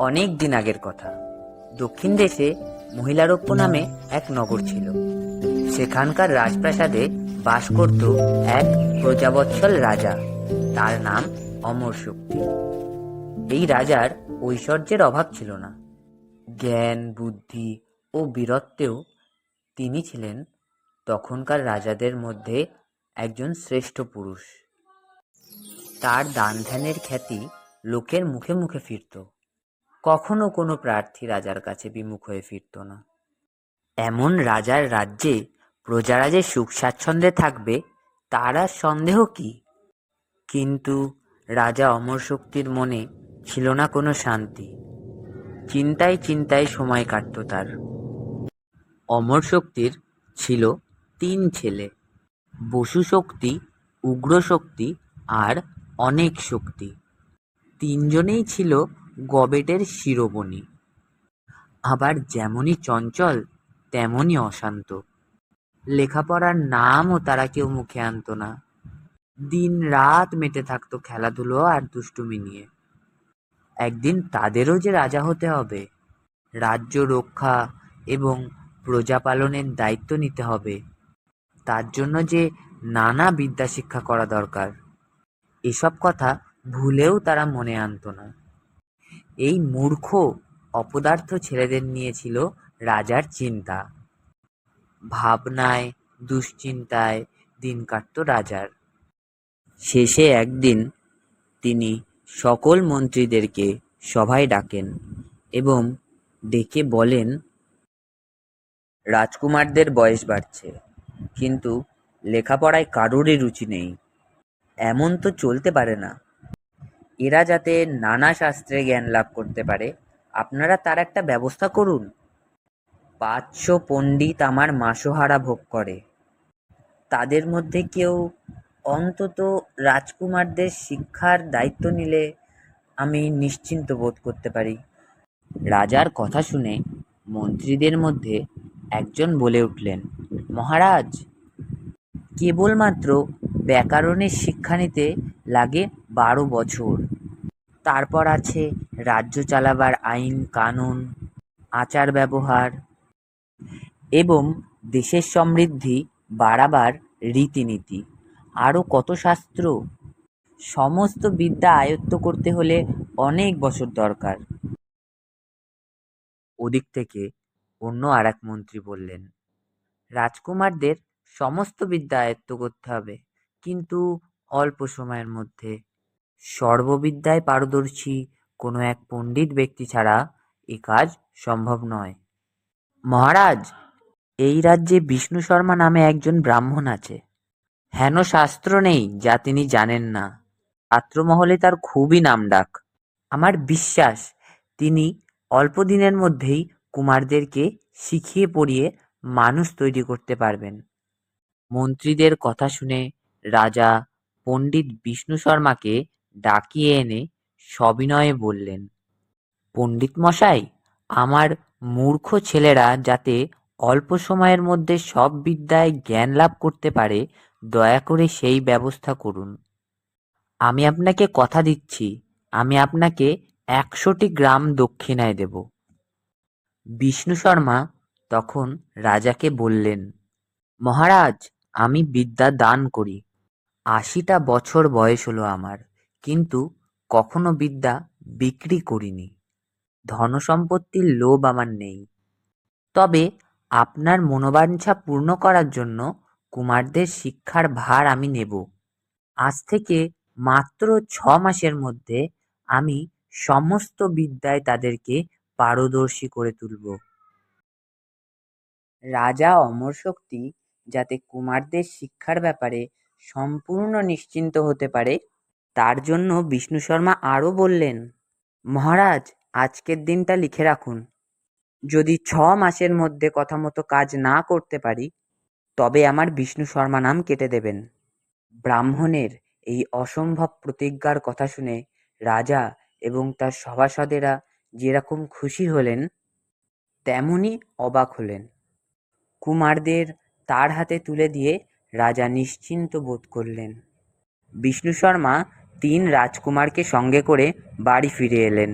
অনেক দিন আগের কথা। দক্ষিণ দেশে মহিলারপ্য নামে এক নগর ছিল। সেখানকার রাজপ্রাসাদে বাস করত এক প্রজাবৎসল রাজা। তার নাম অমর শক্তি। এই রাজার ঐশ্বর্যের অভাব ছিল না। জ্ঞান, বুদ্ধি ও বীরত্বেও তিনি ছিলেন তখনকার রাজাদের মধ্যে একজন শ্রেষ্ঠ পুরুষ। তার দান ধ্যানের খ্যাতি লোকের মুখে মুখে ফিরত। কখনো কোনো প্রার্থী রাজার কাছে বিমুখ হয়ে ফিরত না। এমন রাজার রাজ্যে প্রজারা যে সুখ স্বাচ্ছন্দ্যে থাকবে তার আর সন্দেহ কি? কিন্তু রাজা অমর শক্তির মনে ছিল না কোনো শান্তি। চিন্তায় চিন্তায় সময় কাটত তার। অমর শক্তির ছিল 3 ছেলে: বসু শক্তি, উগ্র শক্তি আর অনেক শক্তি। 3 জনেই ছিল গবেটের শিরোমণি। আবার যেমনই চঞ্চল তেমনই অশান্ত। লেখাপড়ার নামও তারা কেউ মুখে আনত না। দিন রাত মেতে থাকতো খেলাধুলো আর দুষ্টুমি নিয়ে। একদিন তাদেরও যে রাজা হতে হবে, রাজ্য রক্ষা এবং প্রজা পালনের দায়িত্ব নিতে হবে। তার জন্য যে নানা বিদ্যা শিক্ষা করা দরকার, এসব কথা ভুলেও তারা মনে আনত না। এই মূর্খ অপদার্থ ছেলেদের নিয়ে ছিল রাজার চিন্তা। ভাবনায় দুশ্চিন্তায় দিন কাটত রাজার। শেষে একদিন তিনি সকল মন্ত্রীদেরকে সভায় ডাকেন এবং ডেকে বলেন, রাজকুমারদের বয়স বাড়ছে, কিন্তু লেখাপড়ায় কারোরই রুচি নেই। এমন তো চলতে পারে না। এরা যাতে নানা শাস্ত্রে জ্ঞান লাভ করতে পারে, আপনারা তার একটা ব্যবস্থা করুন। 500 পণ্ডিত আমার মাসোহারা ভোগ করে। তাদের মধ্যে কেউ অন্তত রাজকুমারদের শিক্ষার দায়িত্ব নিলে আমি নিশ্চিন্ত বোধ করতে পারি। রাজার কথা শুনে মন্ত্রীদের মধ্যে একজন বলে উঠলেন, মহারাজ, কেবলমাত্র ব্যাকরণের শিক্ষা নিতে লাগে 12 বছর। তারপর আছে রাজ্য চালাবার আইন কানুন, আচার ব্যবহার এবং দেশের সমৃদ্ধি বাড়াবার রীতিনীতি, আরও কত শাস্ত্র। সমস্ত বিদ্যা আয়ত্ত করতে হলে অনেক বছর দরকার। ওদিক থেকে অন্য আর এক মন্ত্রী বললেন, রাজকুমারদের সমস্ত বিদ্যা আয়ত্ত করতে হবে, কিন্তু অল্প সময়ের মধ্যে। সর্ববিদ্যায় পারদর্শী কোনো এক পণ্ডিত ব্যক্তি ছাড়া এ কাজ সম্ভব নয়। মহারাজ, এই রাজ্যে বিষ্ণু শর্মা নামে একজন ব্রাহ্মণ আছে। হেন শাস্ত্র নেই যা তিনি জানেন না। ছাত্রমহলে তার খুবই নামডাক। আমার বিশ্বাস তিনি অল্প দিনের মধ্যেই কুমারদেরকে শিখিয়ে পড়িয়ে মানুষ তৈরি করতে পারবেন। মন্ত্রীদের কথা শুনে রাজা পণ্ডিত বিষ্ণু শর্মাকে ডাকিয়ে এনে সবিনয়ে বললেন, পণ্ডিত মশাই, আমার মূর্খ ছেলেরা যাতে অল্প সময়ের মধ্যে সব বিদ্যায় জ্ঞান লাভ করতে পারে, দয়া করে সেই ব্যবস্থা করুন। আমি আপনাকে কথা দিচ্ছি, আমি আপনাকে 100টি গ্রাম দক্ষিণায় দেব। বিষ্ণু শর্মা তখন রাজাকে বললেন, মহারাজ, আমি বিদ্যা দান করি। 80টা বছর বয়স হলো আমার, কিন্তু কখনো বিদ্যা বিক্রি করিনি। ধনসম্পত্তির লোভ আমার নেই। তবে আপনার মনোবাঞ্ছা পূর্ণ করার জন্য কুমারদের শিক্ষার ভার আমি নেব। আজ থেকে মাত্র 6 মাসের মধ্যে আমি সমস্ত বিদ্যায় তাদেরকে পারদর্শী করে তুলব। রাজা অমর শক্তি যাতে কুমারদের শিক্ষার ব্যাপারে সম্পূর্ণ নিশ্চিন্ত হতে পারে, তার জন্য বিষ্ণু শর্মা আরও বললেন, মহারাজ, আজকের দিনটা লিখে রাখুন। যদি 6 মাসের মধ্যে কথা মতো কাজ না করতে পারি, তবে আমার বিষ্ণু শর্মা নাম কেটে দেবেন। ব্রাহ্মণের এই অসম্ভব প্রতিজ্ঞার কথা শুনে রাজা এবং তার সভাসদেরা যেরকম খুশি হলেন, তেমনি অবাক হলেন। কুমারদের তার হাতে তুলে দিয়ে রাজা নিশ্চিন্ত বোধ করলেন। বিষ্ণু শর্মা 3 রাজকুমারকে সঙ্গে করে বাড়ি ফিরে এলেন।